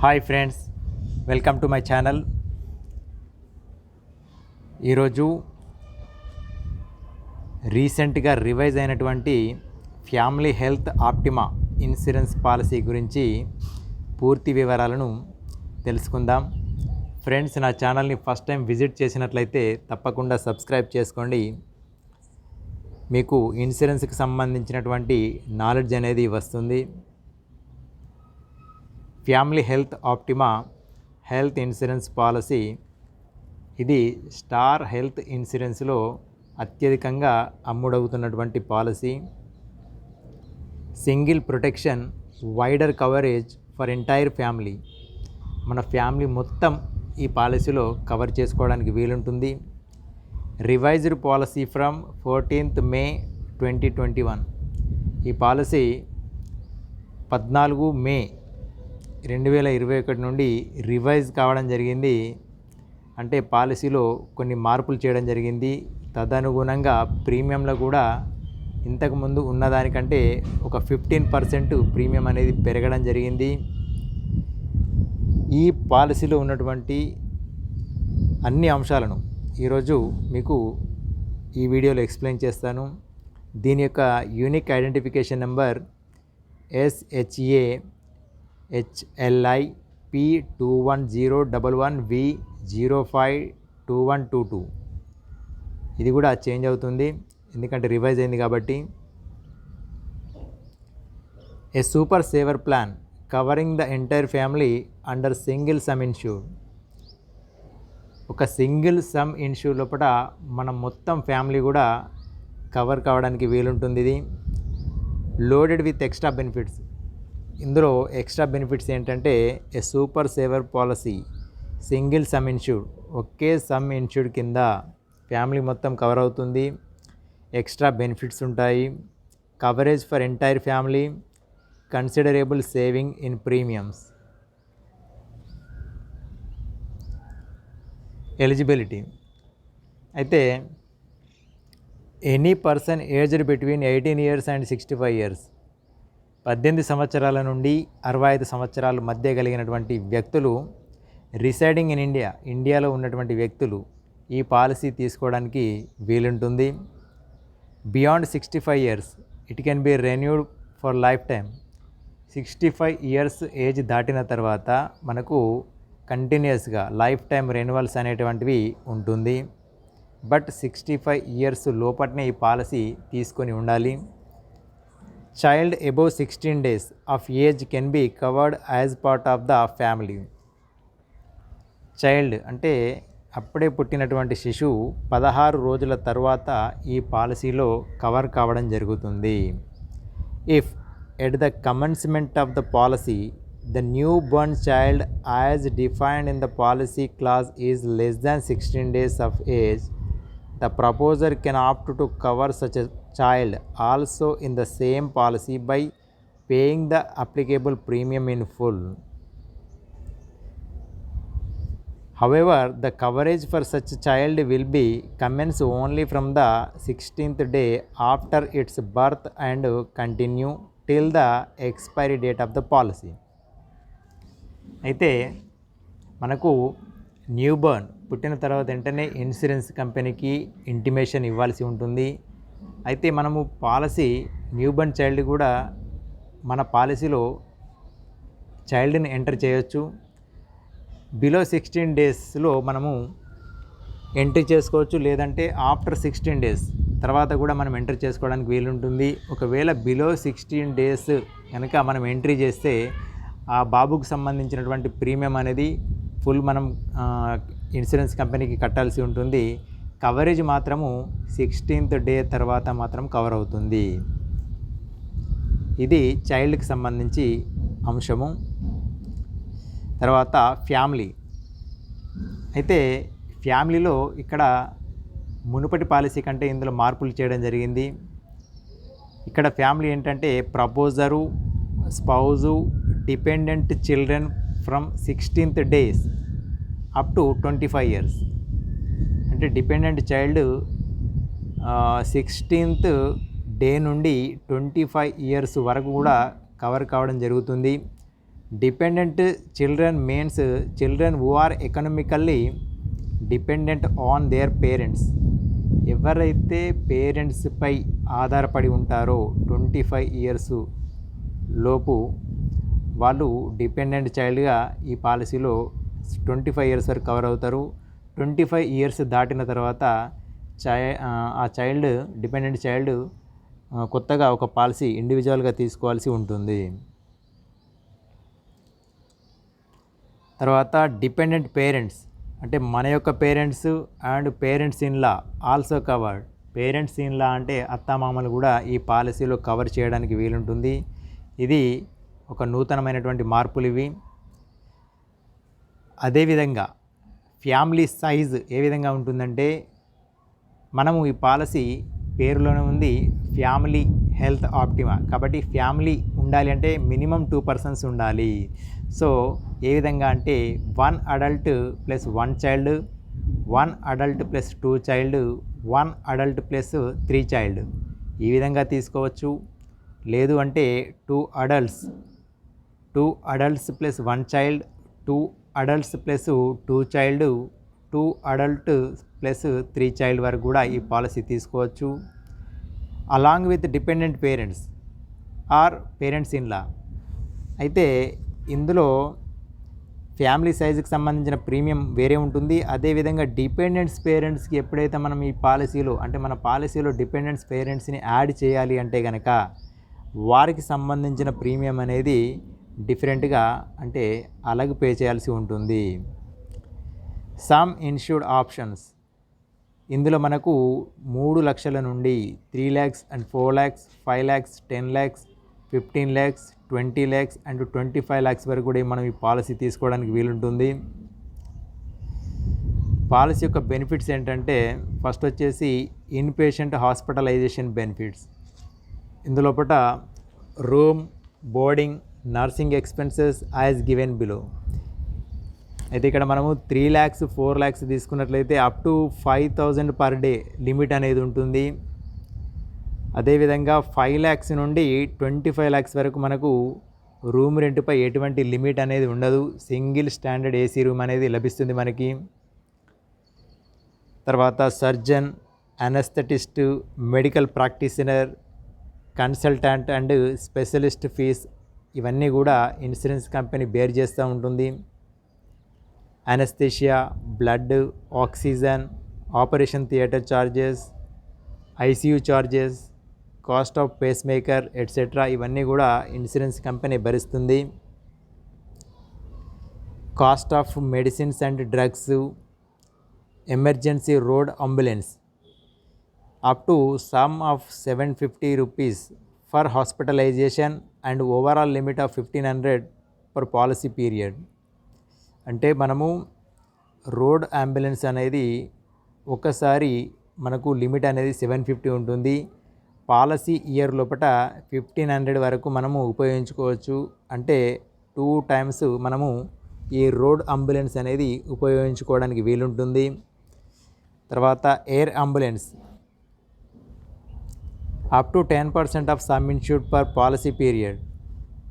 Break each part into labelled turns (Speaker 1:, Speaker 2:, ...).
Speaker 1: Hi friends, welcome to my channel. ఈరోజు రీసెంట్గా revise అయినటువంటి family health optima insurance policy గురించి పూర్తి వివరాలను తెలుసుకుందాం. ఫ్రెండ్స్, నా ఛానల్ని ఫస్ట్ టైం విజిట్ చేసినట్లయితే తప్పకుండా సబ్స్క్రైబ్ చేసుకోండి. మీకు ఇన్సూరెన్స్కి సంబంధించినటువంటి నాలెడ్జ్ అనేది వస్తుంది. Family health optima health insurance policy ఇది స్టార్ హెల్త్ ఇన్సూరెన్స్లో అత్యధికంగా అమ్ముడవుతున్నటువంటి policy. Single protection, wider coverage for entire family. మన ఫ్యామిలీ మొత్తం ఈ పాలసీలో కవర్ చేసుకోవడానికి వీలుంటుంది. Revised policy from 14th May 2021. ఈ పాలసీ 14 మే 2021 నుండి రివైజ్ కావడం జరిగింది. అంటే పాలసీలో కొన్ని మార్పులు చేయడం జరిగింది. తదనుగుణంగా ప్రీమియంలో కూడా ఇంతకుముందు ఉన్నదానికంటే ఒక 15% ప్రీమియం అనేది పెరగడం జరిగింది. ఈ పాలసీలో ఉన్నటువంటి అన్ని అంశాలను ఈరోజు మీకు ఈ వీడియోలో ఎక్స్ప్లెయిన్ చేస్తాను. దీని యొక్క unique identification number SHA-HLI P21011V052122. ఇది కూడా చేంజ్ అవుతుంది ఎందుకంటే రివైజ్ అయింది కాబట్టి. A super saver plan covering the entire family under single sum insure. ఒక సింగిల్ సమ్ ఇన్ష్యూర్ లోపల మనం మొత్తం ఫ్యామిలీ కూడా కవర్ కావడానికి వీలుంటుంది. ఇది లోడెడ్ విత్ ఎక్స్ట్రా బెనిఫిట్స్. ఇందులో ఎక్స్ట్రా బెనిఫిట్స్ ఏంటంటే a super saver policy, single sum insured, ఒకే సమ్ ఇన్ష్యూర్డ్ కింద ఫ్యామిలీ మొత్తం కవర్ అవుతుంది. ఎక్స్ట్రా బెనిఫిట్స్ ఉంటాయి. Coverage for entire family, considerable saving in premiums. Eligibility అయితే any person aged between 18 years and 65 years, 18 సంవత్సరాల నుండి 65 సంవత్సరాల మధ్య కలిగినటువంటి వ్యక్తులు, రిసైడింగ్ ఇన్ ఇండియా, ఇండియాలో ఉన్నటువంటి వ్యక్తులు ఈ పాలసీ తీసుకోవడానికి వీలుంటుంది. Beyond 65 years it can be renewed for life time. 65 years age దాటిన తర్వాత మనకు కంటిన్యూస్గా లైఫ్ టైం రెన్యువల్స్ అనేటువంటివి ఉంటుంది. బట్ 65 years లోపట్నే ఈ పాలసీ తీసుకొని ఉండాలి. Child above 16 days of age can be covered as part of the family. Child అంటే అప్పుడే పుట్టినటువంటి శిశువు 16 రోజుల తర్వాత ఈ పాలసీలో కవర్ కావడం జరుగుతుంది. If at the commencement of the policy the new Born child as defined in the policy clause is less than 16 days of age, the proposer can opt to cover such a child also in the same policy by paying the applicable premium in full. However, the coverage for such a child will be commence only from the 16th day after its birth and continue till the expiry date of the policy. అయితే మనకు new burn పుట్టిన తర్వాత వెంటనే insurance కంపెనీకి intimation ఇవ్వాల్సి ఉంటుంది. అయితే మనము పాలసీ న్యూ బర్న్ చైల్డ్ కూడా మన పాలసీలో చైల్డ్ని ఎంటర్ చేయొచ్చు. బిలో 16 daysలో మనము ఎంట్రీ చేసుకోవచ్చు, లేదంటే ఆఫ్టర్ 16 days తర్వాత కూడా మనం ఎంటర్ చేసుకోవడానికి వీలుంటుంది. ఒకవేళ బిలో 16 days కనుక మనం ఎంట్రీ చేస్తే ఆ బాబుకు సంబంధించినటువంటి ప్రీమియం అనేది ఫుల్ మనం ఇన్సూరెన్స్ కంపెనీకి కట్టాల్సి ఉంటుంది. కవరేజ్ మాత్రము 16th day తర్వాత మాత్రం కవర్ అవుతుంది. ఇది చైల్డ్కి సంబంధించి అంశము. తర్వాత ఫ్యామిలీ. అయితే ఫ్యామిలీలో ఇక్కడ మునుపటి పాలసీ కంటే ఇందులో మార్పులు చేయడం జరిగింది. ఇక్కడ ఫ్యామిలీ ఏంటంటే proposer, spouse, dependent children from 16th days up to 25 years. అంటే డిపెండెంట్ చైల్డ్ 16th day నుండి 25 years వరకు కూడా కవర్ కావడం జరుగుతుంది. Dependent children means children who are economically dependent on their parents. ఎవరైతే పేరెంట్స్పై ఆధారపడి ఉంటారో 25 ఇయర్స్ లోపు వాళ్ళు డిపెండెంట్ చైల్డ్గా ఈ పాలసీలో 25 ఇయర్స్ వరకు కవర్ అవుతారు. 25 ఇయర్స్ దాటిన తర్వాత ఆ చైల్డ్ డిపెండెంట్ చైల్డ్ కొత్తగా ఒక పాలసీ ఇండివిజువల్గా తీసుకోవాల్సి ఉంటుంది. తర్వాత డిపెండెంట్ పేరెంట్స్ అంటే మన యొక్క parents and parents in law also covered. Parents in లా అంటే అత్తామామలు కూడా ఈ పాలసీలో కవర్ చేయడానికి వీలుంటుంది. ఇది ఒక నూతనమైనటువంటి మార్పులు ఇవి. అదేవిధంగా ఫ్యామిలీ సైజ్ ఏ విధంగా ఉంటుందంటే మనము ఈ పాలసీ పేరులోనే ఉంది ఫ్యామిలీ హెల్త్ ఆప్టిమా. కాబట్టి ఫ్యామిలీ ఉండాలి అంటే మినిమం 2 persons ఉండాలి. సో ఏ విధంగా అంటే 1 adult + 1 child, 1 adult + 2 child, 1 adult + 3 child ఈ విధంగా తీసుకోవచ్చు. లేదు అంటే 2 adults + 1 child, 2 adults + 2 child, 2 adult + 3 child వరకు కూడా ఈ పాలసీ తీసుకోవచ్చు. Along with dependent parents or parents in law. అయితే ఇందులో ఫ్యామిలీ సైజుకి సంబంధించిన ప్రీమియం వేరే ఉంటుంది. అదేవిధంగా డిపెండెంట్స్ పేరెంట్స్కి ఎప్పుడైతే మనం ఈ పాలసీలో అంటే మన పాలసీలో డిపెండెంట్స్ పేరెంట్స్ని యాడ్ చేయాలి అంటే కనుక వారికి సంబంధించిన ప్రీమియం అనేది డిఫరెంట్గా అంటే అలాగే పే చేయాల్సి ఉంటుంది. సమ్ ఇన్సూర్డ్ ఆప్షన్స్ ఇందులో మనకు 3 లక్షల నుండి 3 lakhs and 4 lakhs, 5 lakhs, 10 lakhs, 15 lakhs, 20 lakhs and 25 lakhs వరకు కూడా మనం ఈ పాలసీ తీసుకోవడానికి వీలుంటుంది. పాలసీ యొక్క బెనిఫిట్స్ ఏంటంటే ఫస్ట్ వచ్చేసి ఇన్ పేషెంట్ హాస్పిటలైజేషన్ బెనిఫిట్స్. ఇందులోపట room, boarding, nursing expenses as given below. అయితే ఇక్కడ మనము 3 lakhs, 4 lakhs తీసుకున్నట్లయితే up to 5,000 per day limit అనేది ఉంటుంది. అదేవిధంగా 5 lakhs నుండి 25 lakhs వరకు మనకు రూమ్ రెంట్పై ఎటువంటి లిమిట్ అనేది ఉండదు. సింగిల్ స్టాండర్డ్ ఏసీ రూమ్ అనేది లభిస్తుంది మనకి. తర్వాత surgeon, anaesthetist, medical practitioner, consultant and specialist fees ఇవన్నీ కూడా ఇన్సూరెన్స్ కంపెనీ బేర్ చేస్తూ ఉంటుంది. Anaesthesia, blood, oxygen, operation theatre charges, ICU charges, cost of pacemaker etcetera ఇవన్నీ కూడా ఇన్సూరెన్స్ కంపెనీ భరిస్తుంది. Cost of medicines and drugs, emergency road ambulance up to sum of 750 rupees for hospitalisation and overall limit of 1,500 for policy period. అంటే మనము road ambulance అనేది ఒకసారి మనకు limit అనేది 750 ఉంటుంది. పాలసీ ఇయర్ లోపల 1,500 వరకు మనము ఉపయోగించుకోవచ్చు. అంటే 2 times మనము ఈ రోడ్ అంబులెన్స్ అనేది ఉపయోగించుకోవడానికి వీలుంటుంది. తర్వాత air ambulance up to 10% of some insured per policy period.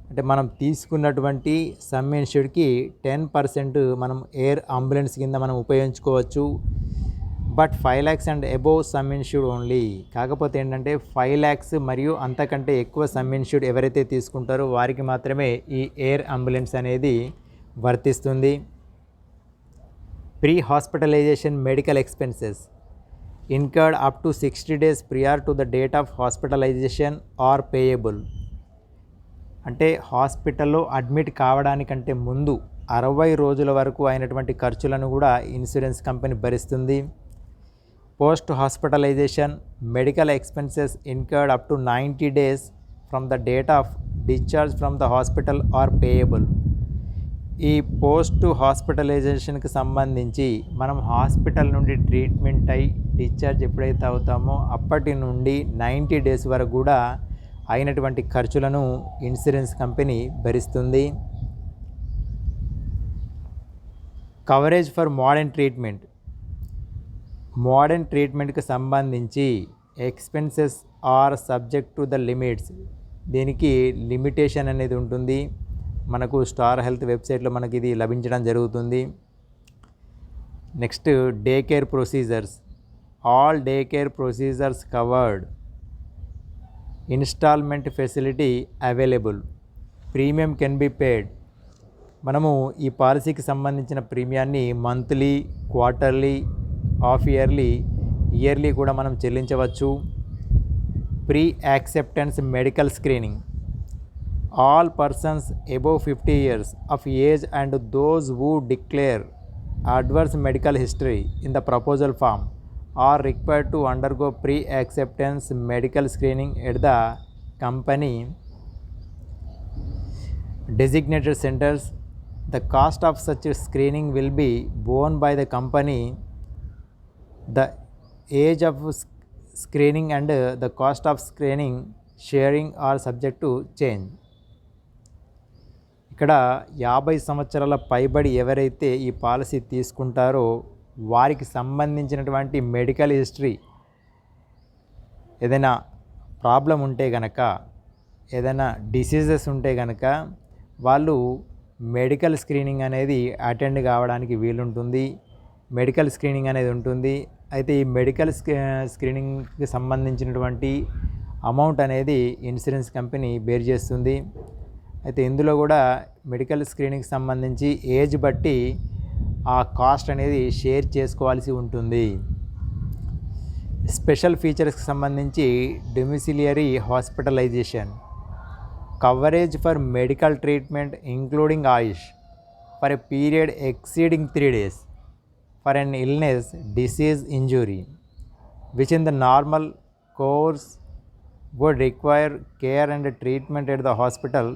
Speaker 1: అంటే మనం తీసుకున్నటువంటి సమ్ ఇన్సూర్డ్కి 10% మనం ఎయిర్ అంబులెన్స్ కింద మనం ఉపయోగించుకోవచ్చు. But 5 lakhs and above some insured only. కాకపోతే ఏంటంటే 5 lakhs మరియు అంతకంటే ఎక్కువ సమ్ ఇన్సూర్డ్ ఎవరైతే తీసుకుంటారో వారికి మాత్రమే ఈ ఎయిర్ అంబులెన్స్ అనేది వర్తిస్తుంది. Pre hospitalisation medical expenses incurred up to 60 days prior to the date of hospitalization are payable. అంటే హాస్పిటల్లో అడ్మిట్ కావడానికంటే ముందు 60 రోజుల వరకు అయినటువంటి ఖర్చులను కూడా ఇన్సూరెన్స్ కంపెనీ భరిస్తుంది. Post hospitalisation medical expenses incurred up to 90 days from the date of discharge from the hospital are payable. ఈ పోస్ట్ హాస్పిటలైజేషన్కి సంబంధించి మనం హాస్పిటల్ నుండి ట్రీట్మెంట్ అయి డిశ్చార్జ్ ఎప్పుడైతే అవుతామో అప్పటి నుండి 90 days వరకు కూడా అయినటువంటి ఖర్చులను ఇన్సూరెన్స్ కంపెనీ భరిస్తుంది. కవరేజ్ ఫర్ మోడర్న్ ట్రీట్మెంట్కి సంబంధించి expenses are subject to the limits. దీనికి లిమిటేషన్ అనేది ఉంటుంది. మనకు స్టార్ హెల్త్ వెబ్సైట్లో మనకి ఇది లభించడం జరుగుతుంది. Next day care procedures, all day care procedures covered, instalment facility available, premium can be paid. మనము ఈ పాలసీకి సంబంధించిన ప్రీమియాన్ని monthly, quarterly, half yearly, yearly కూడా మనం చెల్లించవచ్చు. Pre acceptance medical screening, all persons above 50 years of age and those who declare adverse medical history in the proposal form are required to undergo pre-acceptance medical screening at the company designated centers. The cost of such screening will be borne by the company. The age of screening and the cost of screening sharing are subject to change. ఇక్కడ 50 సంవత్సరాల పైబడి ఎవరైతే ఈ policy తీసుకుంటారో వారికి సంబంధించినటువంటి medical history, ఏదైనా problem ఉంటే కనుక, ఏదైనా డిసీజెస్ ఉంటే కనుక వాళ్ళు మెడికల్ స్క్రీనింగ్ అనేది అటెండ్ కావడానికి వీలుంటుంది. మెడికల్ స్క్రీనింగ్ అనేది ఉంటుంది. అయితే ఈ మెడికల్ స్క్రీనింగ్కి సంబంధించినటువంటి అమౌంట్ అనేది ఇన్సూరెన్స్ కంపెనీ బేర్ చేస్తుంది. అయితే ఇందులో కూడా మెడికల్ స్క్రీనింగ్కి సంబంధించి ఏజ్ బట్టి ఆ కాస్ట్ అనేది షేర్ చేసుకోవాల్సి ఉంటుంది. స్పెషల్ ఫీచర్స్కి సంబంధించి domiciliary hospitalisation, coverage for medical treatment including AYUSH for a period exceeding 3 days for an illness, disease, injury, which in the normal course would require care and treatment at the hospital,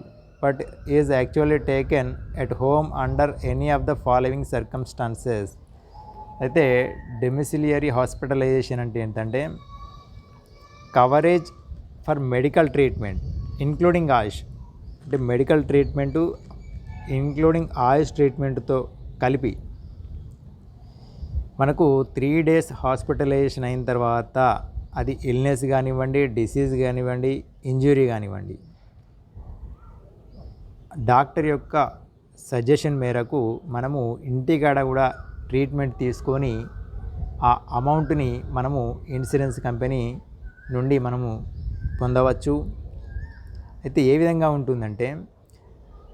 Speaker 1: but is actually taken at home under any of the following circumstances. అయితే domiciliary hospitalisation అంటే ఏంటంటే coverage for medical treatment including AYUSH, అంటే medical treatment including AYUSH ట్రీట్మెంట్తో కలిపి మనకు 3 days hospitalisation అయిన తర్వాత అది ఇల్నెస్ కానివ్వండి, డిసీజ్ కానివ్వండి, ఇంజురీ కానివ్వండి, డాక్టర్ యొక్క సజెషన్ మేరకు మనము ఇంటికాడ కూడా ట్రీట్మెంట్ తీసుకొని ఆ అమౌంట్ని మనము ఇన్సూరెన్స్ కంపెనీ నుండి మనము పొందవచ్చు. అయితే ఏ విధంగా ఉంటుందంటే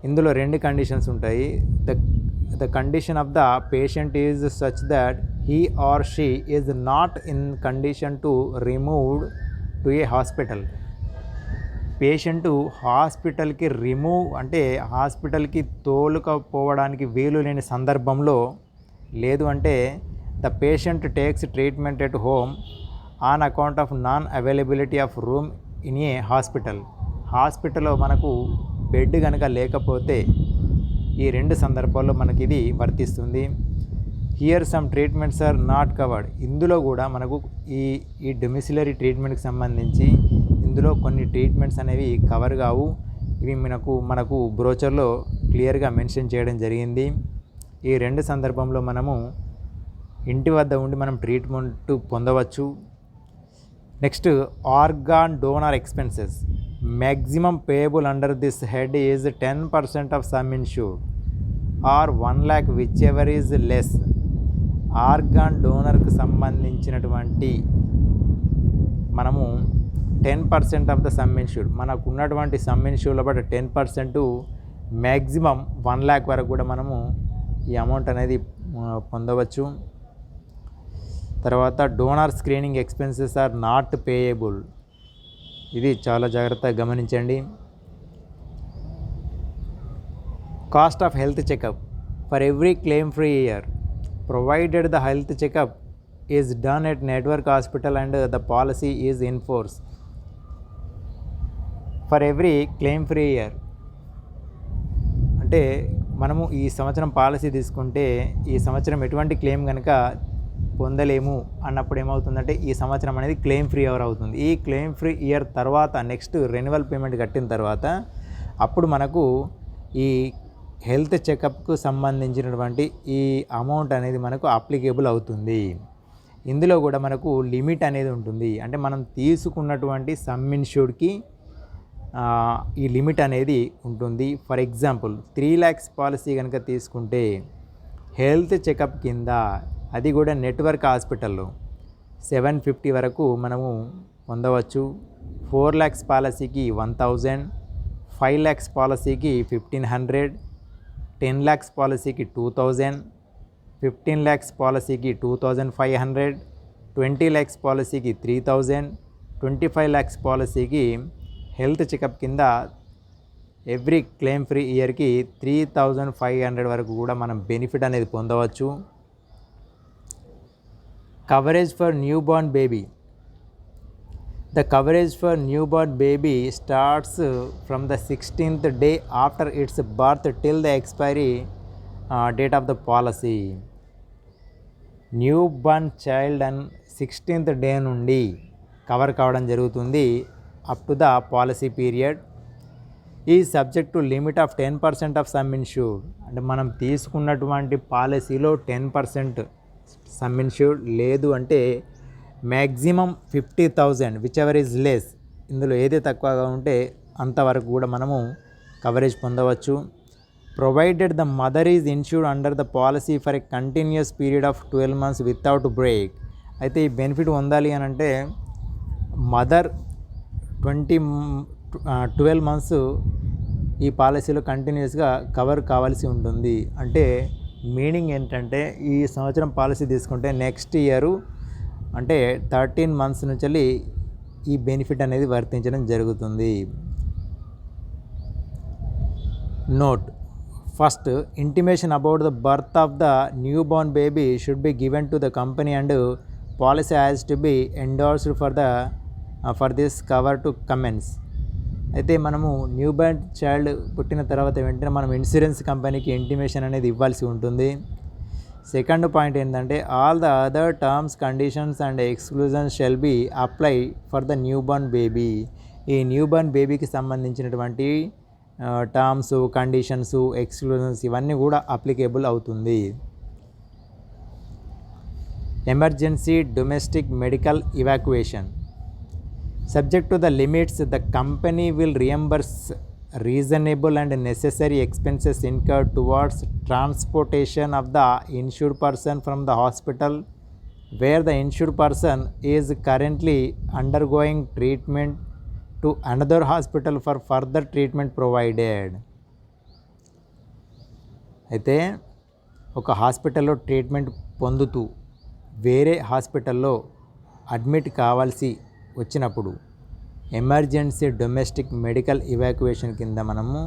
Speaker 1: ఇందులో 2 కండిషన్స్ ఉంటాయి. The condition of the patient is such that he or she is not in condition to removed to a hospital. Patient హాస్పిటల్కి రిమూవ్ అంటే హాస్పిటల్కి తోలుకపోవడానికి వీలు లేని సందర్భంలో, లేదు అంటే the patient takes treatment at home on account of non availability of room in a hospital. హాస్పిటల్లో మనకు బెడ్ కనుక లేకపోతే ఈ 2 సందర్భాల్లో మనకి ఇది వర్తిస్తుంది. Here some treatments are not covered. ఇందులో కూడా మనకు ఈ డొమిసిలరీ ట్రీట్మెంట్కి సంబంధించి ఇందులో కొన్ని ట్రీట్మెంట్స్ అనేవి కవర్ కావు. ఇవి మనకు బ్రోచర్లో క్లియర్గా మెన్షన్ చేయడం జరిగింది. ఈ 2 సందర్భంలో మనము ఇంటి వద్ద ఉండి మనం ట్రీట్మెంట్ పొందవచ్చు. Next organ donor expenses. Maximum payable under this head is 10% of sum insured or 1 lakh whichever is less. Organ డోనర్కి సంబంధించినటువంటి మనము 10% ఆఫ్ ద సమ్ ఇన్ష్యూర్డ్, మనకు ఉన్నటువంటి సమ్ ఇన్ష్యూర్లో బట్టి 10% మ్యాక్సిమం 1 lakh వరకు కూడా మనము ఈ అమౌంట్ అనేది పొందవచ్చు. తర్వాత donor screening expenses are not payable. ఇది చాలా జాగ్రత్తగా గమనించండి. Cost of health checkup for every claim free year provided the health checkup is done at network hospital and the policy is in force. For every claim free year అంటే మనము ఈ సంవత్సరం policy తీసుకుంటే ఈ సంవత్సరం ఎటువంటి క్లెయిమ్ కనుక పొందలేము అన్నప్పుడు ఏమవుతుందంటే ఈ సంవత్సరం అనేది క్లెయిమ్ ఫ్రీ ఇయర్ అవుతుంది. ఈ క్లెయిమ్ ఫ్రీ ఇయర్ తర్వాత నెక్స్ట్ రెన్యువల్ పేమెంట్ కట్టిన తర్వాత అప్పుడు మనకు ఈ హెల్త్ చెకప్కు సంబంధించినటువంటి ఈ అమౌంట్ అనేది మనకు అప్లికేబుల్ అవుతుంది. ఇందులో కూడా మనకు లిమిట్ అనేది ఉంటుంది. అంటే మనం తీసుకున్నటువంటి సమ్ ఇన్ష్యూర్డ్కి ఈ లిమిట్ అనేది ఉంటుంది. ఫర్ ఎగ్జాంపుల్ 3 lakhs పాలసీ కనుక తీసుకుంటే హెల్త్ చెకప్ కింద అది కూడా నెట్వర్క్ హాస్పిటల్లో 750 వరకు మనము పొందవచ్చు. 4 lakhs పాలసీకి 1000, 5 lakhs పాలసీకి 1500, 10 lakhs పాలసీకి 2000, 15 lakhs పాలసీకి 2500, 20 lakhs పాలసీకి 3000, 25 lakhs పాలసీకి హెల్త్ చెకప్ కింద ఎవ్రీ క్లెయిమ్ ఫ్రీ ఇయర్కి 3500 వరకు కూడా మనం బెనిఫిట్ అనేది పొందవచ్చు. Coverage for new born baby. The coverage for newborn baby starts from the 16th day after its birth till the expiry date of the policy. Newborn child and 16th day నుండి cover కావడం జరుగుతుంది up to the policy period. ఈ subject to limit of 10% of sum insured. అంటే మనం తీసుకున్నటువంటి పాలసీలో 10% sum insured లేదు అంటే maximum 50,000 whichever is less, ఇందులో ఏది తక్కువగా ఉంటే అంతవరకు కూడా మనము కవరేజ్ పొందవచ్చు. Provided the mother is insured under the policy for a continuous period of 12 months without break. అయితే ఈ బెనిఫిట్ పొందాలి అని అంటే మదర్ 12 months ఈ పాలసీలో కంటిన్యూస్గా కవర్ కావాల్సి ఉంటుంది. అంటే మీనింగ్ ఏంటంటే ఈ సంవత్సరం పాలసీ తీసుకుంటే నెక్స్ట్ ఇయర్ అంటే 13 months నుంచి ఈ బెనిఫిట్ అనేది వర్తించడం జరుగుతుంది. Note first, intimation about the birth of the newborn baby should be given to the company and policy has to be endorsed for this cover to commence. అయితే మనము new born child పుట్టిన తర్వాత వెంటనే మనం insurance కంపెనీకి intimation అనేది ఇవ్వాల్సి ఉంటుంది. సెకండ్ పాయింట్ ఏంటంటే all the other terms conditions and exclusions shall be apply for the newborn baby. ఈ న్యూ బార్న్ బేబీకి సంబంధించినటువంటి టర్మ్స్, కండిషన్స్, ఎక్స్క్లూజన్స్ ఇవన్నీ కూడా అప్లికేబుల్ అవుతుంది. Emergency domestic medical evacuation. Subject to the limits, the company will reimburse reasonable and necessary expenses incurred towards transportation of the insured person from the hospital where the insured person is currently undergoing treatment to another hospital for further treatment provided. అయితే ఒక హాస్పిటల్లో treatment పొందుతూ వేరే హాస్పిటల్లో admit కావాల్సి వచ్చినప్పుడు emergency domestic medical evacuation కింద మనము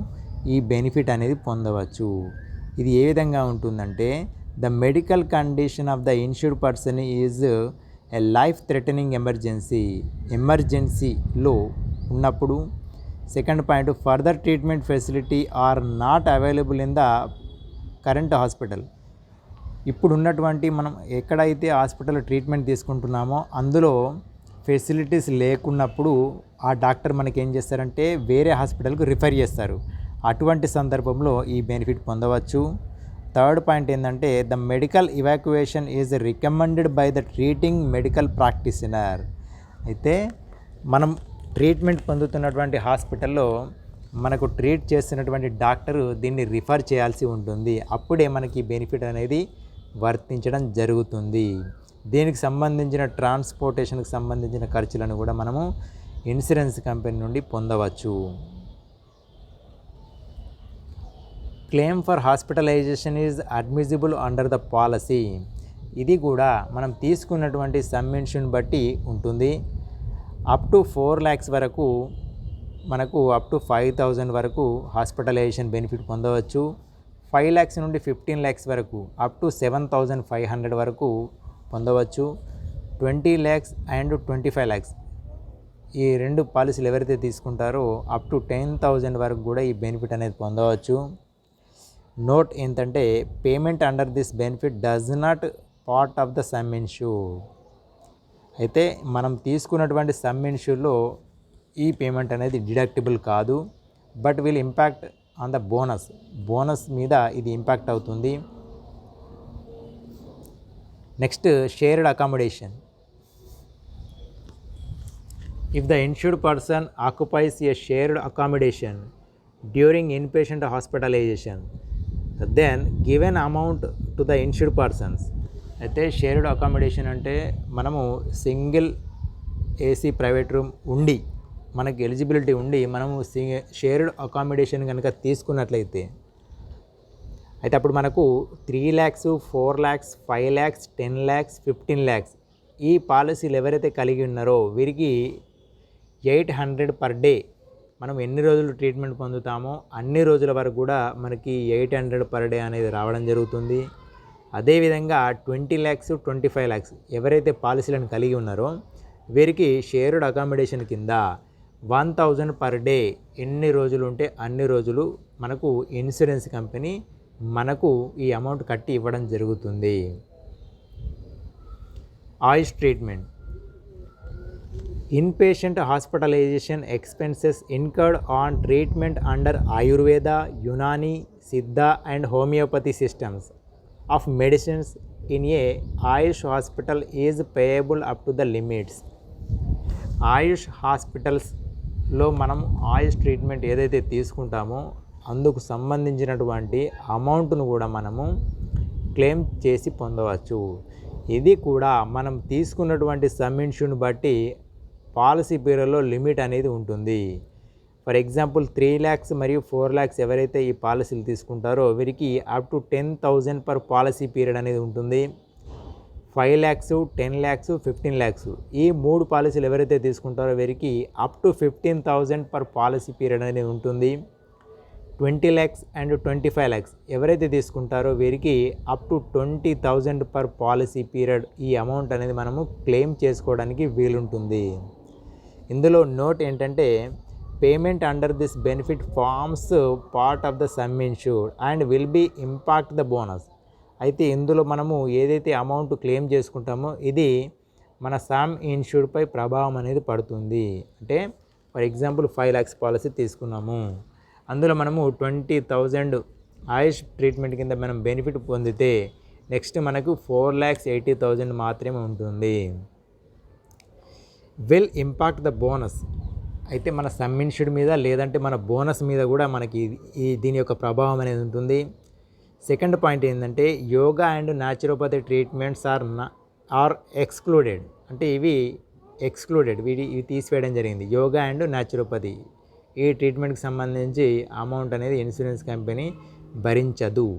Speaker 1: ఈ బెనిఫిట్ అనేది పొందవచ్చు. ఇది ఏ విధంగా ఉంటుందంటే the medical condition of the insured person is a life threatening ఎమర్జెన్సీలో ఉన్నప్పుడు. Second point, further treatment facility or not available in the current hospital. ఇప్పుడు ఉన్నటువంటి మనం ఎక్కడైతే హాస్పిటల్లో ట్రీట్మెంట్ తీసుకుంటున్నామో అందులో ఫెసిలిటీస్ లేకున్నప్పుడు ఆ డాక్టర్ మనకి ఏం చేస్తారంటే వేరే హాస్పిటల్కి రిఫర్ చేస్తారు. అటువంటి సందర్భంలో ఈ బెనిఫిట్ పొందవచ్చు. థర్డ్ పాయింట్ ఏంటంటే the medical evacuation is recommended by the treating medical practitioner. అయితే మనం ట్రీట్మెంట్ పొందుతున్నటువంటి హాస్పిటల్లో మనకు ట్రీట్ చేస్తున్నటువంటి డాక్టరు దీన్ని రిఫర్ చేయాల్సి ఉంటుంది. అప్పుడే మనకి బెనిఫిట్ అనేది వర్తించడం జరుగుతుంది. దీనికి సంబంధించిన ట్రాన్స్పోర్టేషన్కి సంబంధించిన ఖర్చులను కూడా మనము ఇన్సూరెన్స్ కంపెనీ నుండి పొందవచ్చు. Claim for hospitalisation is admissible under the policy. ఇది కూడా మనం తీసుకున్నటువంటి సమ్ ఇన్ష్యూర్ని బట్టి ఉంటుంది. అప్ టు 4 lakhs వరకు మనకు అప్ టు 5,000 వరకు హాస్పిటలైజేషన్ బెనిఫిట్ పొందవచ్చు. 5 lakhs నుండి 15 lakhs వరకు అప్ టు 7,500 వరకు పొందవచ్చు. 20 lakhs అండ్ 25 lakhs ఈ రెండు పాలసీలు ఎవరైతే తీసుకుంటారో అప్ టు 10,000 వరకు కూడా ఈ బెనిఫిట్ అనేది పొందవచ్చు. నోట్ ఏంటంటే payment under this benefit does not part of the sum insured. అయితే మనం తీసుకున్నటువంటి సమ్ ఇన్ష్యూర్లో ఈ పేమెంట్ అనేది డిడక్టిబుల్ కాదు, but will impact on the bonus మీద ఇది ఇంపాక్ట్ అవుతుంది. Next, shared accommodation. If the insured person occupies a shared accommodation during inpatient hospitalization, then given amount to the insured persons. అయితే షేర్డ్ అకామిడేషన్ అంటే మనము single AC private room ఉండి మనకి eligibility ఉండి మనము షేర్డ్ అకామిడేషన్ కనుక తీసుకున్నట్లయితే అయితే అప్పుడు మనకు 3 lakhs 4 lakhs 5 lakhs 10 lakhs 15 lakhs ఈ పాలసీలు ఎవరైతే కలిగి ఉన్నారో వీరికి 800 per day మనం ఎన్ని రోజులు ట్రీట్మెంట్ పొందుతామో అన్ని రోజుల వరకు కూడా మనకి 800 per day అనేది రావడం జరుగుతుంది. అదేవిధంగా 20 lakhs 25 lakhs ఎవరైతే పాలసీలను కలిగి ఉన్నారో వీరికి షేర్డ్ అకామిడేషన్ కింద 1000 per day ఎన్ని రోజులు ఉంటే అన్ని రోజులు మనకు ఇన్సూరెన్స్ కంపెనీ మనకు ఈ అమౌంట్ కట్టి ఇవ్వడం జరుగుతుంది. ఆయుష్ treatment. Inpatient hospitalization expenses incurred on treatment under Ayurveda, Unani, Siddha and homeopathy systems of medicines in a Ayush hospital is payable up to the limits. ఆయుష్ హాస్పిటల్స్లో మనం ఆయుష్ ట్రీట్మెంట్ ఏదైతే తీసుకుంటామో అందుకు సంబంధించినటువంటి అమౌంట్ను కూడా మనము క్లెయిమ్ చేసి పొందవచ్చు. ఇది కూడా మనం తీసుకున్నటువంటి సమ్ ఇన్సూర్ని బట్టి పాలసీ పీరియడ్లో లిమిట్ అనేది ఉంటుంది. ఫర్ ఎగ్జాంపుల్ 3 lakhs మరియు 4 lakhs ఎవరైతే ఈ పాలసీలు తీసుకుంటారో వీరికి up to 10,000 per policy period అనేది ఉంటుంది. 5 lakhs 10 lakhs 15 lakhs ఈ 3 పాలసీలు ఎవరైతే తీసుకుంటారో వీరికి up to 15,000 per policy period అనేది ఉంటుంది. 20 lakhs అండ్ 25 lakhs ఎవరైతే తీసుకుంటారో వీరికి up to 20,000 per policy period ఈ అమౌంట్ అనేది మనము క్లెయిమ్ చేసుకోవడానికి వీలుంటుంది. ఇందులో నోట్ ఏంటంటే payment under this benefit forms part of the sum insured and will be impact the bonus. అయితే ఇందులో మనము ఏదైతే అమౌంట్ క్లెయిమ్ చేసుకుంటామో ఇది మన సమ్ ఇన్సూర్డ్పై ప్రభావం అనేది పడుతుంది. అంటే ఫర్ ఎగ్జాంపుల్ 5 lakhs పాలసీ తీసుకున్నాము, అందులో మనము 20,000 ఆయుష్ ట్రీట్మెంట్ కింద మనం బెనిఫిట్ పొందితే నెక్స్ట్ మనకు 4,80,000 మాత్రమే ఉంటుంది. Will impact the bonus. అయితే మన సమ్ ఇన్సూర్డ్ మీద లేదంటే మన బోనస్ మీద కూడా మనకి దీని యొక్క ప్రభావం అనేది ఉంటుంది. సెకండ్ పాయింట్ ఏంటంటే yoga and naturopathy treatments are excluded. అంటే ఇవి ఎక్స్క్లూడెడ్, ఇవి తీసివేయడం జరిగింది. యోగా అండ్ న్యాచురోపతి ఈ ట్రీట్మెంట్కి సంబంధించి అమౌంట్ అనేది ఇన్సూరెన్స్ కంపెనీ భరించదు.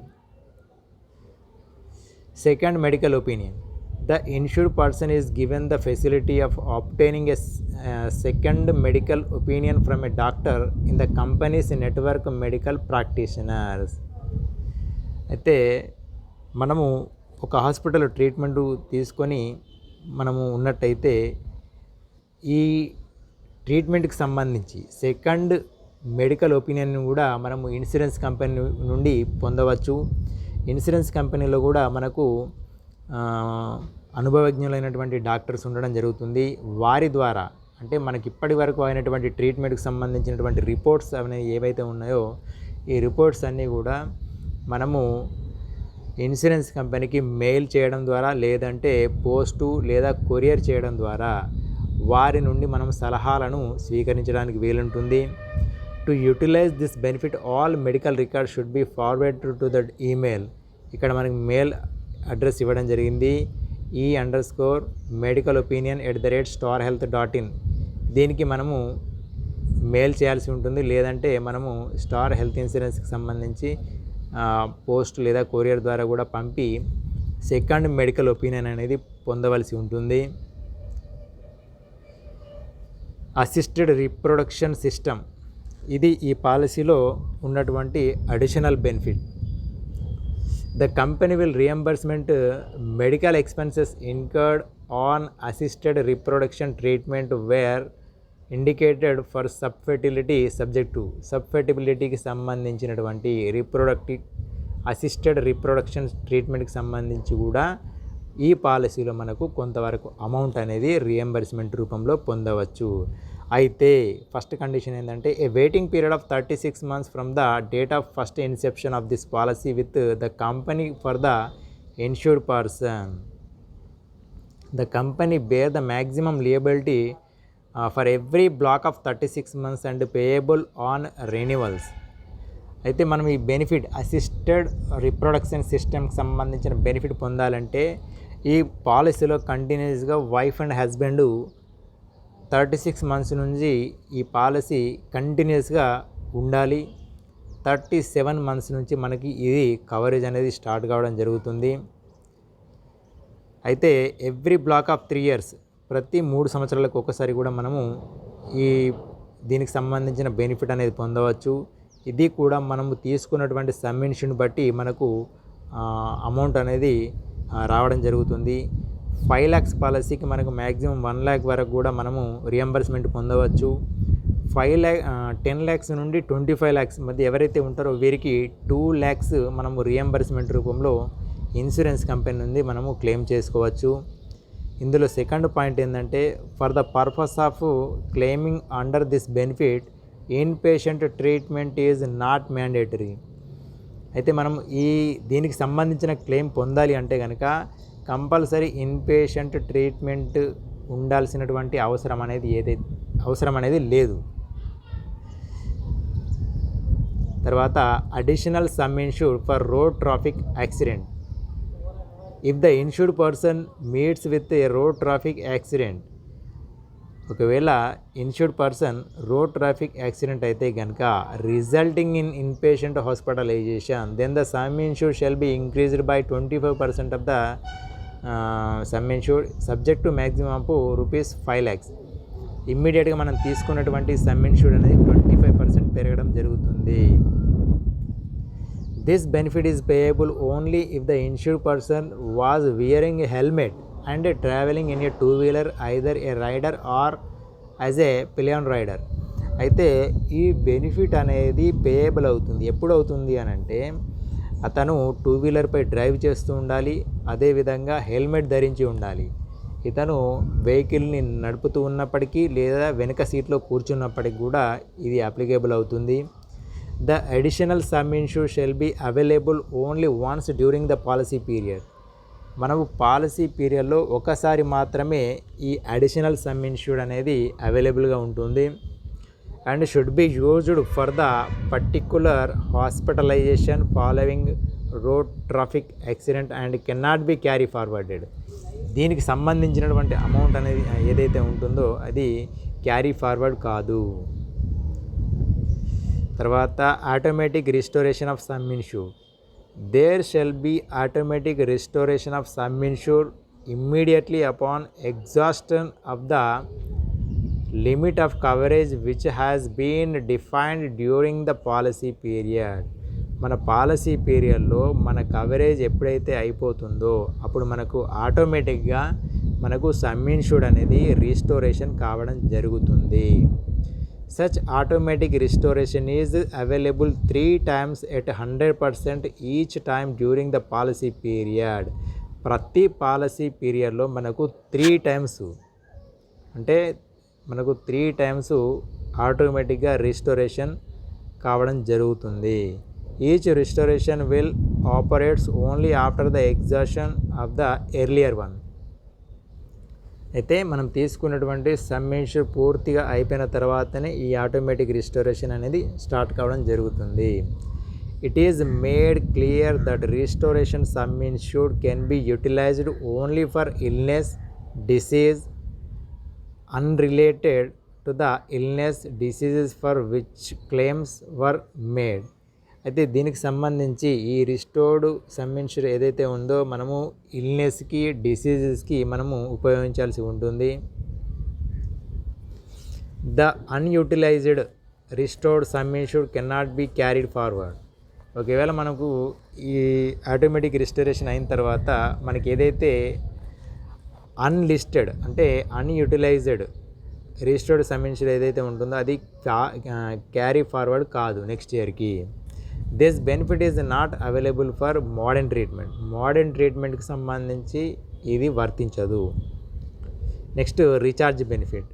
Speaker 1: Second medical opinion. The insured person is given the facility of obtaining a second medical opinion from a doctor in the company's network medical practitioners. అయితే మనము ఒక హాస్పిటల్ ట్రీట్మెంట్ తీసుకొని మనము ఉన్నట్టయితే ఈ ట్రీట్మెంట్కి సంబంధించి సెకండ్ మెడికల్ ఒపీనియన్ కూడా మనము ఇన్సూరెన్స్ కంపెనీ నుండి పొందవచ్చు. ఇన్సూరెన్స్ కంపెనీలో కూడా మనకు అనుభవజ్ఞులైనటువంటి డాక్టర్స్ ఉండడం జరుగుతుంది. వారి ద్వారా అంటే మనకి ఇప్పటి వరకు అయినటువంటి ట్రీట్మెంట్కి సంబంధించినటువంటి రిపోర్ట్స్ అనేవి ఏవైతే ఉన్నాయో ఈ రిపోర్ట్స్ అన్నీ కూడా మనము ఇన్సూరెన్స్ కంపెనీకి మెయిల్ చేయడం ద్వారా లేదంటే పోస్టు లేదా కొరియర్ చేయడం ద్వారా వారి నుండి మనం సలహాలను స్వీకరించడానికి వీలుంటుంది. To utilise this benefit all medical record should be forward to that email. ఇక్కడ మనకి మెయిల్ అడ్రస్ ఇవ్వడం జరిగింది e_medicalopinion@starhealth.in. దీనికి మనము మెయిల్ చేయాల్సి ఉంటుంది. లేదంటే మనము స్టార్ హెల్త్ ఇన్సూరెన్స్కి సంబంధించి పోస్ట్ లేదా కొరియర్ ద్వారా కూడా పంపి సెకండ్ మెడికల్ ఒపీనియన్ అనేది పొందవలసి ఉంటుంది. అసిస్టెడ్ రీప్రొడక్షన్ సిస్టమ్ ఇది ఈ పాలసీలో ఉన్నటువంటి additional benefit. The company will reimbursement medical expenses incurred on assisted reproduction treatment where indicated for subfertility subject to subfertility సంబంధించినటువంటి అసిస్టెడ్ రీప్రొడక్షన్ ట్రీట్మెంట్కి సంబంధించి కూడా ఈ పాలసీలో మనకు కొంతవరకు అమౌంట్ అనేది రియంబర్స్మెంట్ రూపంలో పొందవచ్చు. అయితే ఫస్ట్ కండిషన్ ఏంటంటే a waiting period of 36 months from the date of first inception of this policy with the company for the insured person. The company bear the maximum liability for every block of 36 months and payable on renewals. అయితే మనం ఈ benefit assisted reproduction సిస్టమ్కి సంబంధించిన benefit పొందాలంటే ఈ పాలసీలో కంటిన్యూస్గా wife and husband 36 months నుంచి ఈ పాలసీ కంటిన్యూస్గా ఉండాలి. 37 months నుంచి మనకి ఇది కవరేజ్ అనేది స్టార్ట్ కావడం జరుగుతుంది. అయితే ఎవ్రీ బ్లాక్ ఆఫ్ 3 years, ప్రతి 3 సంవత్సరాలకు ఒకసారి కూడా మనము దీనికి సంబంధించిన బెనిఫిట్ అనేది పొందవచ్చు. ఇది కూడా మనము తీసుకున్నటువంటి సమ్ ఇన్ష్యూర్ని బట్టి మనకు అమౌంట్ అనేది రావడం జరుగుతుంది. 5 lakhs పాలసీకి మనకు మ్యాక్సిమం 1 lakh వరకు కూడా మనము రియంబర్స్మెంట్ పొందవచ్చు. 10 lakhs నుండి 25 lakhs మధ్య ఎవరైతే ఉంటారో వీరికి 2 lakhs మనము రియంబర్స్మెంట్ రూపంలో ఇన్సూరెన్స్ కంపెనీ నుండి మనము క్లెయిమ్ చేసుకోవచ్చు. ఇందులో సెకండ్ పాయింట్ ఏంటంటే, for the purpose of claiming under this benefit inpatient treatment is not mandatory. అయితే మనం దీనికి సంబంధించిన క్లెయిమ్ పొందాలి అంటే కనుక కంపల్సరీ ఇన్పేషెంట్ ట్రీట్మెంట్ ఉండాల్సినటువంటి అవసరం అనేది లేదు. తర్వాత additional sum insured for road traffic accident. If the insured person meets with a road traffic accident, ఒకవేళ insured person road traffic accident అయితే కనుక resulting in inpatient hospitalization, then the sum insured shall be increased by 25% of the sum insured subject to maximum of ₹5 lakhs. ఇమ్మీడియట్గా మనం తీసుకున్నటువంటి some insured అనేది 25% పెరగడం జరుగుతుంది. This benefit is payable only if the insured person was wearing a helmet and traveling in a 2-wheeler, either a rider or as a pillion rider. అయితే ఈ benefit అనేది payable అవుతుంది. ఎప్పుడు అవుతుంది అని అంటే, అతను 2-wheelerపై డ్రైవ్ చేస్తూ ఉండాలి, అదేవిధంగా హెల్మెట్ ధరించి ఉండాలి. ఇతను వెహికల్ని నడుపుతూ ఉన్నప్పటికీ లేదా వెనుక సీట్లో కూర్చున్నప్పటికీ కూడా ఇది అప్లికేబుల్ అవుతుంది. The additional some ensure shall be available only once during the policy period. మనము పాలసీ పీరియడ్లో ఒకసారి మాత్రమే ఈ అడిషనల్ సమ్ ఇన్ష్యూర్డ్ అనేది అవైలబుల్గా ఉంటుంది. And should be used for the particular hospitalisation following road traffic accident and cannot be carry forwarded. దీనికి సంబంధించినటువంటి అమౌంట్ అనేది ఏదైతే ఉంటుందో అది క్యారీ ఫార్వర్డ్ కాదు. తర్వాత automatic restoration of sum insured. There shall be automatic restoration of sum insured immediately upon exhaustion of the limit of coverage which has been defined during the policy period. మన policy పీరియడ్లో మన coverage ఎప్పుడైతే అయిపోతుందో అప్పుడు మనకు ఆటోమేటిక్గా మనకు some insured అనేది రీస్టోరేషన్ కావడం జరుగుతుంది. Such automatic restoration is available 3 times at 100% each time during the policy period. ప్రతి పాలసీ పీరియడ్లో మనకు 3 times అంటే మనకు 3 times ఆటోమేటిక్గా రిస్టోరేషన్ కావడం జరుగుతుంది. Each restoration will operates only after the exhaustion of the earlier one. అయితే మనం తీసుకున్నటువంటి సమ్ ఇన్ష్యూర్ పూర్తిగా అయిపోయిన తర్వాతనే ఈ ఆటోమేటిక్ రిస్టోరేషన్ అనేది స్టార్ట్ కావడం జరుగుతుంది. It is made clear that restoration sum insured can be utilised only for illness, disease unrelated to the illness, diseases for which claims were made. అయితే దీనికి సంబంధించి ఈ రిస్టోర్డ్ సమ్ ఇన్ష్యూర్ ఏదైతే ఉందో మనము ఇల్నెస్కి, డిసీజెస్కి మనము ఉపయోగించాల్సి ఉంటుంది. The unutilised restored some insured cannot be carried forward. ఒకవేళ మనకు ఈ ఆటోమేటిక్ రిస్టోరేషన్ అయిన తర్వాత మనకి ఏదైతే అన్లిస్టెడ్ అంటే అన్యూటిలైజ్డ్ రిస్టోర్డ్ సమ్ ఇన్ష్యూర్ ఏదైతే ఉంటుందో అది క్యారీ ఫార్వర్డ్ కాదు నెక్స్ట్ ఇయర్కి. This benefit is not available for modern treatment. Modern ట్రీట్మెంట్కి సంబంధించి ఇది వర్తించదు. Next recharge benefit.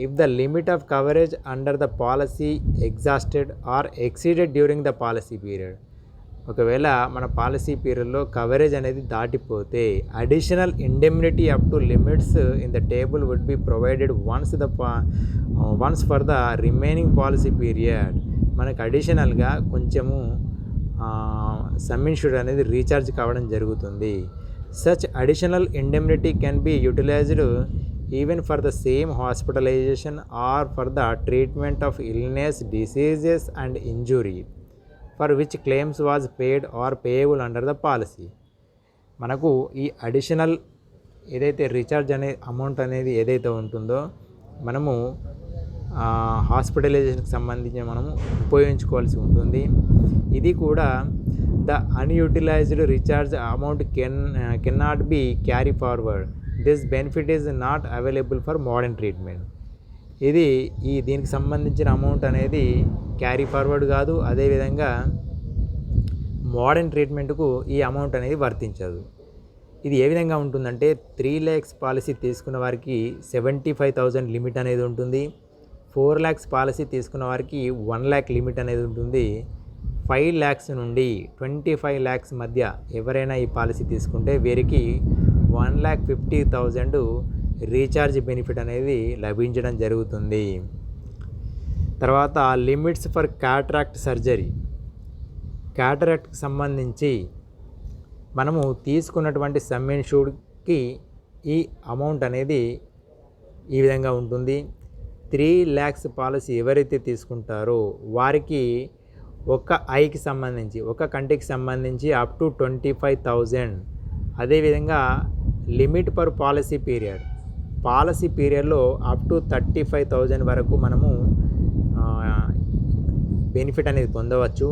Speaker 1: If the limit of coverage under the policy exhausted or exceeded during the policy period. ఒకవేళ మన పాలసీ పీరియడ్లో coverage అనేది దాటిపోతే additional indemnity up to limits in the table would be provided once for the remaining policy period. మనకు అడిషనల్గా కొంచెము sum insured అనేది recharge కావడం జరుగుతుంది. Such additional indemnity can be utilised even for the same hospitalisation or for the treatment of illness, diseases and injury for which claims was paid or payable under the policy. మనకు ఈ additional ఏదైతే recharge అనే amount అనేది ఏదైతే ఉంటుందో మనము హాస్పిటలైజేషన్కి సంబంధించి మనము ఉపయోగించుకోవాల్సి ఉంటుంది. ఇది కూడా the unutilised recharge amount cannot be carry forward. This benefit is not available for modern treatment. ఇది దీనికి సంబంధించిన అమౌంట్ అనేది క్యారీ ఫార్వర్డ్ కాదు. అదేవిధంగా మోడర్న్ ట్రీట్మెంట్కు ఈ అమౌంట్ అనేది వర్తించదు. ఇది ఏ విధంగా ఉంటుందంటే 3 lakhs పాలసీ తీసుకున్న వారికి 75,000 లిమిట్ అనేది ఉంటుంది. 4 lakhs పాలసీ తీసుకున్న వారికి 1 lakh లిమిట్ అనేది ఉంటుంది. 5 lakhs నుండి 25 lakhs మధ్య ఎవరైనా ఈ పాలసీ తీసుకుంటే వీరికి 1,50,000 రీఛార్జ్ బెనిఫిట్ అనేది లభించడం జరుగుతుంది. తర్వాత లిమిట్స్ ఫర్ క్యాటరాక్ట్ సర్జరీ. క్యాటరాక్ట్కి సంబంధించి మనము తీసుకున్నటువంటి సమ్ ఇన్ష్యూర్డ్కి ఈ అమౌంట్ అనేది ఈ విధంగా ఉంటుంది. 3 lakhs పాలసీ ఎవరైతే తీసుకుంటారో వారికి ఒక ఐకి సంబంధించి ఒక కంటికి సంబంధించి అప్ టు 25,000. అదేవిధంగా లిమిట్ పర్ పాలసీ పీరియడ్లో అప్ టు 35,000 వరకు మనము బెనిఫిట్ అనేది పొందవచ్చు.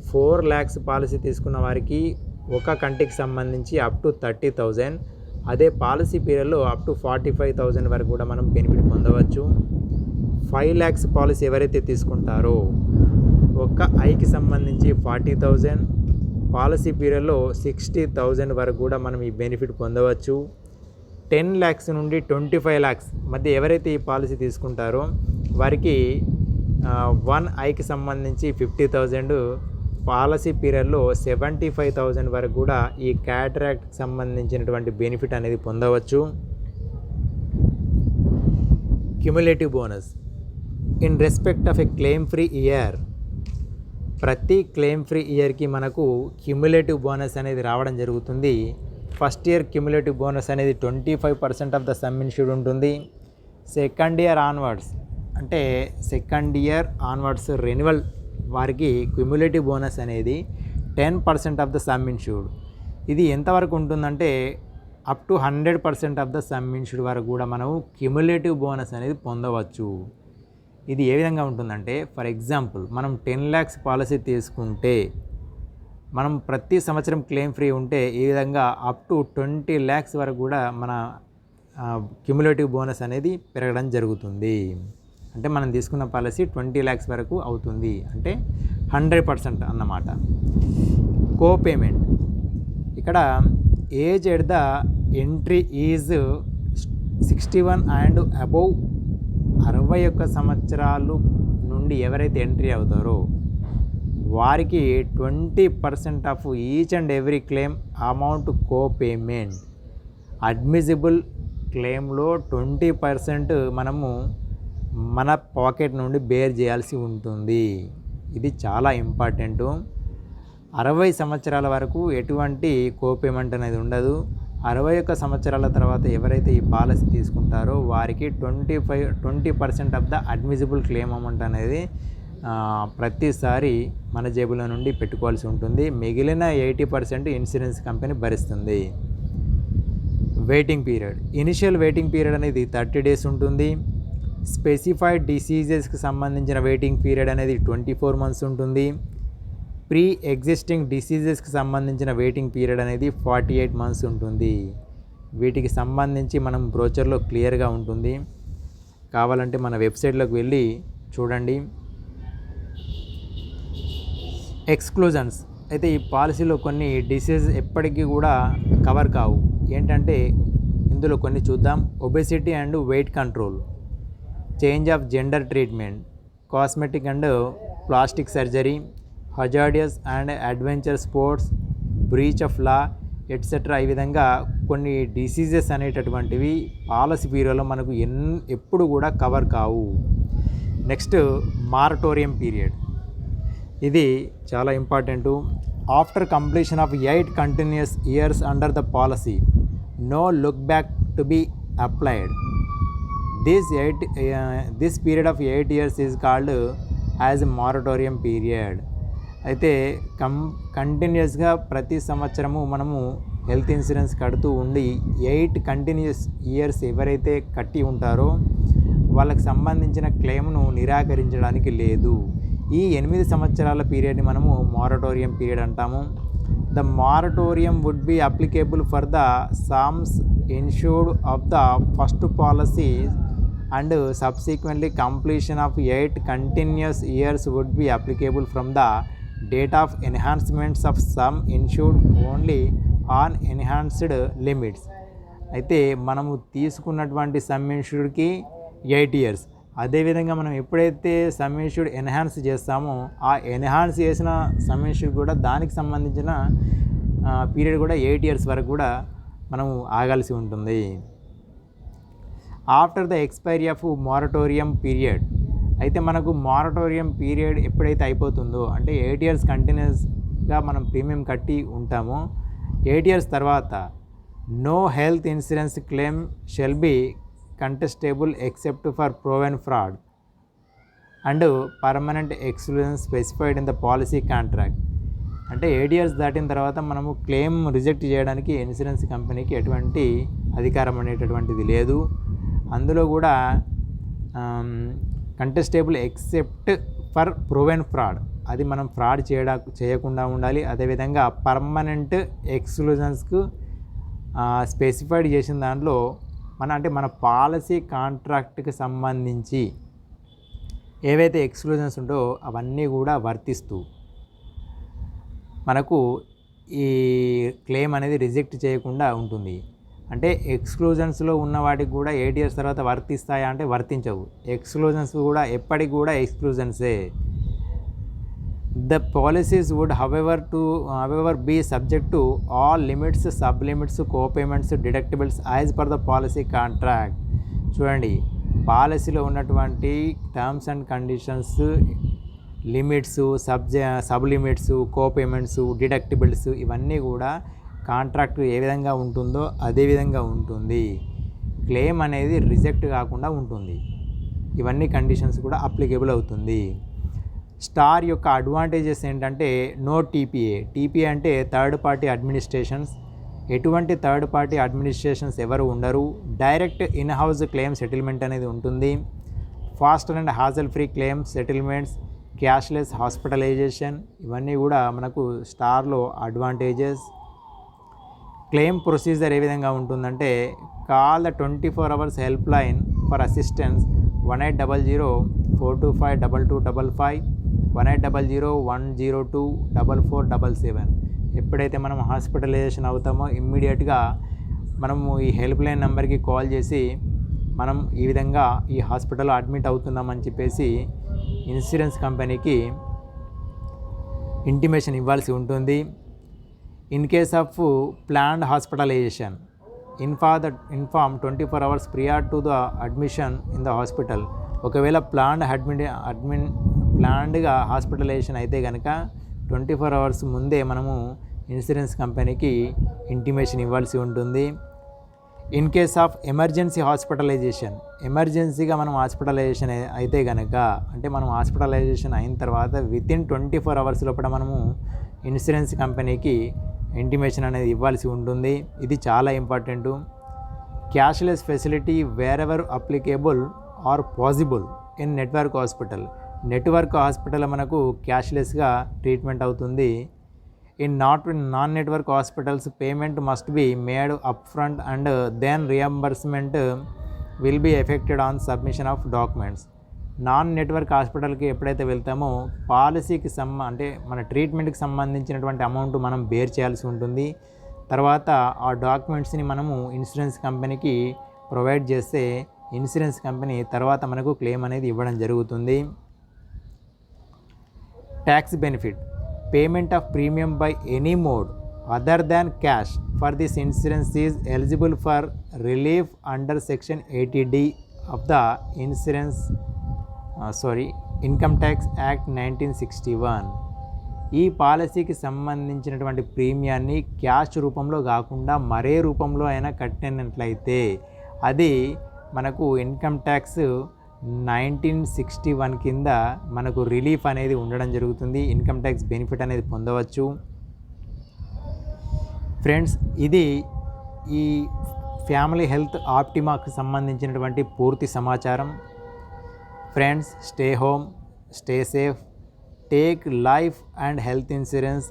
Speaker 1: 4 lakhs పాలసీ తీసుకున్న వారికి ఒక కంటికి సంబంధించి అప్ టు 30,000. అదే పాలసీ పీరియడ్లో అప్ టు 45,000 వరకు కూడా మనం బెనిఫిట్ పొందవచ్చు. 5 lakhs పాలసీ ఎవరైతే తీసుకుంటారో ఒక ఐకి సంబంధించి 40,000, పాలసీ పీరియడ్లో 60,000 వరకు కూడా మనం ఈ బెనిఫిట్ పొందవచ్చు. 10 lakhs నుండి 25 lakhs మధ్య ఎవరైతే ఈ పాలసీ తీసుకుంటారో వారికి 1 ఐకి సంబంధించి 50,000, పాలసీ పీరియడ్లో 75,000 వరకు కూడా ఈ క్యాటరాక్ట్కి సంబంధించినటువంటి బెనిఫిట్ అనేది పొందవచ్చు. Cumulative bonus in respect of a claim free year. ప్రతి క్లెయిమ్ ఫ్రీ ఇయర్కి మనకు క్యుములేటివ్ బోనస్ అనేది రావడం జరుగుతుంది. ఫస్ట్ ఇయర్ క్యుములేటివ్ బోనస్ అనేది 25% ఆఫ్ ద సమ్ ఇన్ష్యూర్డ్ ఉంటుంది. సెకండ్ ఇయర్ ఆన్వర్డ్స్ రెన్యువల్ వారికి క్యుములేటివ్ బోనస్ అనేది 10% ఆఫ్ ద సమ్ ఇన్ష్యూర్డ్. ఇది ఎంతవరకు ఉంటుందంటే up to 100% of the sum insured వరకు కూడా మనము క్యుములేటివ్ బోనస్ అనేది పొందవచ్చు. ఇది ఏ విధంగా ఉంటుందంటే ఫర్ ఎగ్జాంపుల్ మనం 10 lakhs పాలసీ తీసుకుంటే మనం ప్రతి సంవత్సరం క్లెయిమ్ ఫ్రీ ఉంటే ఈ విధంగా అప్ టు 20 lakhs వరకు కూడా మన క్యుములేటివ్ బోనస్ అనేది పెరగడం జరుగుతుంది. అంటే మనం తీసుకున్న పాలసీ 20 lakhs వరకు అవుతుంది, అంటే 100% అన్నమాట. కోపేమెంట్. ఇక్కడ age at the entry is 61 and above. 61 సంవత్సరాలు నుండి ఎవరైతే ఎంట్రీ అవుతారో వారికి 20% of each and every claim amount copayment. Admissible క్లెయిమ్లో 20% మనము మన పాకెట్ నుండి బేర్ చేయాల్సి ఉంటుంది. ఇది చాలా ఇంపార్టెంటు. 60 సంవత్సరాల వరకు ఎటువంటి కోపేమెంట్ అనేది ఉండదు. 61 సంవత్సరాల తర్వాత ఎవరైతే ఈ పాలసీ తీసుకుంటారో వారికి 20% of the admissible claim amount అనేది ప్రతిసారి మన జేబులో నుండి పెట్టుకోవాల్సి ఉంటుంది. మిగిలిన 80% ఇన్సూరెన్స్ కంపెనీ భరిస్తుంది. Waiting period. Initial waiting period అనేది 30 days ఉంటుంది. స్పెసిఫైడ్ డిసీజెస్కి సంబంధించిన వెయిటింగ్ పీరియడ్ అనేది 24 months ఉంటుంది. ప్రీ ఎగ్జిస్టింగ్ డిసీజెస్కి సంబంధించిన వెయిటింగ్ పీరియడ్ అనేది 48 months ఉంటుంది. వీటికి సంబంధించి మనం బ్రోచర్లో క్లియర్గా ఉంటుంది, కావాలంటే మన వెబ్సైట్లోకి వెళ్ళి చూడండి. ఎక్స్క్లూజన్స్ అయితే ఈ పాలసీలో కొన్ని డిసీజ్ ఎప్పటికీ కూడా కవర్ కావు. ఏంటంటే ఇందులో కొన్ని చూద్దాం. Obesity and weight control, change of gender treatment, cosmetic and plastic surgery, hazardous and adventure sports, breach of law etcetera. ఈ విధంగా కొన్ని డిసీజెస్ అనేటటువంటివి పాలసీ పీరియడ్లో మనకు ఎప్పుడు కూడా కవర్ కావు. నెక్స్ట్ మారటోరియం పీరియడ్, ఇది చాలా important. After completion of 8 continuous years under the policy, no look back to be applied. This period of 8 years is called as moratorium period. అయితే కంటిన్యూస్గా ప్రతి సంవత్సరము మనము హెల్త్ ఇన్సూరెన్స్ కడుతూ ఉండి 8 కంటిన్యూస్ ఇయర్స్ ఎవరైతే కట్టి ఉంటారో వాళ్ళకి సంబంధించిన క్లెయిమ్ను నిరాకరించడానికి లేదు. ఈ 8 సంవత్సరాల పీరియడ్ని మనము మారటోరియం పీరియడ్ అంటాము. The moratorium would be applicable for the sums insured of the first policy and subsequently completion of 8 continuous years would be applicable from the date of enhancements of sum insured only on enhanced limits. అయితే మనము తీసుకున్నటువంటి some ఇన్షూర్డ్కి 8 years, అదేవిధంగా మనం ఎప్పుడైతే some insured enhance చేస్తామో ఆ enhance చేసిన some insured కూడా దానికి సంబంధించిన పీరియడ్ కూడా 8 years వరకు కూడా మనము ఆగాల్సి ఉంటుంది. After the expiry of moratorium period, అయితే మనకు మారటోరియం పీరియడ్ ఎప్పుడైతే అయిపోతుందో అంటే 8 years కంటిన్యూస్గా మనం ప్రీమియం కట్టి ఉంటామో 8 years తర్వాత no health insurance claim shall be contestable except for proven fraud and permanent exclusion specified in the policy contract. అంటే 8 years దాటిన తర్వాత మనము క్లెయిమ్ రిజెక్ట్ చేయడానికి ఇన్సూరెన్స్ కంపెనీకి ఎటువంటి అధికారం అనేటటువంటిది లేదు. అందులో కూడా కంటెస్టేబుల్ ఎక్సెప్ట్ ఫర్ ప్రూవెన్ ఫ్రాడ్, అది మనం ఫ్రాడ్ చేయకుండా ఉండాలి. అదేవిధంగా పర్మనెంట్ ఎక్స్క్లూజన్స్కు స్పెసిఫైడ్ చేసిన దాంట్లో మన పాలసీ కాంట్రాక్ట్కి సంబంధించి ఏవైతే ఎక్స్క్లూజన్స్ ఉంటో అవన్నీ కూడా వర్తిస్తూ మనకు ఈ క్లెయిమ్ అనేది రిజెక్ట్ చేయకుండా ఉంటుంది. అంటే ఎక్స్క్లూజన్స్లో ఉన్న వాటికి కూడా 8 years తర్వాత వర్తిస్తాయా అంటే వర్తించవు. ఎక్స్క్లూజన్స్ కూడా ఎప్పటికి కూడా ఎక్స్క్లూజన్సే. The policies would however be subject to all limits, sub-limits, co-payments, deductibles as per the policy contract. చూడండి, పాలసీలో ఉన్నటువంటి terms and conditions, limits, sub limits, copayments, deductibles ఇవన్నీ కూడా కాంట్రాక్ట్ ఏ విధంగా ఉంటుందో అదే విధంగా ఉంటుంది. క్లెయిమ్ అనేది రిజెక్ట్ కాకుండా ఉంటుంది. ఇవన్నీ కండిషన్స్ కూడా అప్లికేబుల్ అవుతుంది. స్టార్ యొక్క అడ్వాంటేజెస్ ఏంటంటే నో టీపీఏ. టీపీఏ అంటే థర్డ్ పార్టీ అడ్మినిస్ట్రేషన్స్. ఎటువంటి థర్డ్ పార్టీ అడ్మినిస్ట్రేషన్స్ ఎవరు ఉండరు. Direct in house claim settlement అనేది ఉంటుంది. Faster and hassle free claim settlements, cashless hospitalisation ఇవన్నీ కూడా మనకు స్టార్లో అడ్వాంటేజెస్. క్లెయిమ్ ప్రొసీజర్ ఏ విధంగా ఉంటుందంటే call the 24 hours help line for assistance 1800-425-2255, 1800-102-4477. ఎప్పుడైతే మనం హాస్పిటలైజేషన్ అవుతామో ఇమ్మీడియట్గా మనము ఈ హెల్ప్ లైన్ నెంబర్కి కాల్ చేసి మనం ఈ విధంగా ఈ హాస్పిటల్లో అడ్మిట్ అవుతున్నామని చెప్పేసి ఇన్సూరెన్స్ కంపెనీకి ఇంటిమేషన్ ఇవ్వాల్సి ఉంటుంది. In case of planned hospitalisation, inform 24 hours prior to the admission in the hospital. ఒకవేళ ప్లాన్డ్గా హాస్పిటలైజేషన్ అయితే కనుక 24 hours ముందే మనము ఇన్సూరెన్స్ కంపెనీకి ఇంటిమేషన్ ఇవ్వాల్సి ఉంటుంది. In case of emergency hospitalization, ఎమర్జెన్సీగా మనం హాస్పిటలైజేషన్ అయితే కనుక అంటే మనం హాస్పిటలైజేషన్ అయిన తర్వాత వితిన్ 24 hours లోపల మనము ఇన్సూరెన్స్ కంపెనీకి ఇంటిమేషన్ అనేది ఇవ్వాల్సి ఉంటుంది. ఇది చాలా important. Cashless facility wherever applicable or possible in network hospital. Network hospital మనకు క్యాష్లెస్గా ట్రీట్మెంట్ అవుతుంది. In non network hospitals payment must be made up front and then reimbursement will be effected on submission of documents. Non network హాస్పిటల్కి ఎప్పుడైతే వెళ్తామో పాలసీకి అంటే మన ట్రీట్మెంట్కి సంబంధించినటువంటి అమౌంట్ మనం బేర్ చేయాల్సి ఉంటుంది. తర్వాత ఆ డాక్యుమెంట్స్ని మనము ఇన్సూరెన్స్ కంపెనీకి ప్రొవైడ్ చేస్తే ఇన్సూరెన్స్ కంపెనీ తర్వాత మనకు క్లెయిమ్ అనేది ఇవ్వడం జరుగుతుంది. Tax benefit, payment of premium by any mode other than cash for this insurance is eligible for relief under section 80D of the income tax act 1961. ఈ పాలసీకి సంబంధించినటువంటి ప్రీమియాన్ని క్యాష్ రూపంలో కాకుండా మరే రూపంలో అయినా కట్టినట్లయితే అది మనకు ఇన్కమ్ ట్యాక్స్ 1961 కింద మనకు రిలీఫ్ అనేది ఉండడం జరుగుతుంది. ఇన్కమ్ ట్యాక్స్ బెనిఫిట్ అనేది పొందవచ్చు. ఫ్రెండ్స్, ఇది ఈ ఫ్యామిలీ హెల్త్ ఆప్టిమాకు సంబంధించినటువంటి పూర్తి సమాచారం. Friends, stay home, stay safe, take life and health insurance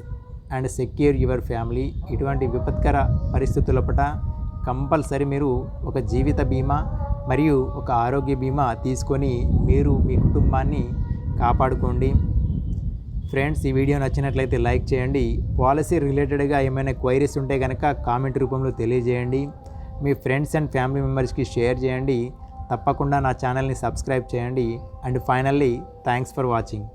Speaker 1: and secure your family. ఇటువంటి విపత్కర పరిస్థితుల పట్ల కంపల్సరీ మీరు ఒక జీవిత బీమా మరియు ఒక ఆరోగ్య బీమా తీసుకొని మీరు మీ కుటుంబాన్ని కాపాడుకోండి. ఫ్రెండ్స్, ఈ వీడియో నచ్చినట్లయితే లైక్ చేయండి. పాలసీ రిలేటెడ్గా ఏమైనా క్వైరీస్ ఉంటే కనుక కామెంట్ రూపంలో తెలియజేయండి. మీ ఫ్రెండ్స్ అండ్ ఫ్యామిలీ మెంబర్స్కి షేర్ చేయండి. తప్పకుండా నా ఛానల్ని సబ్స్క్రైబ్ చేయండి. And finally, thanks for watching.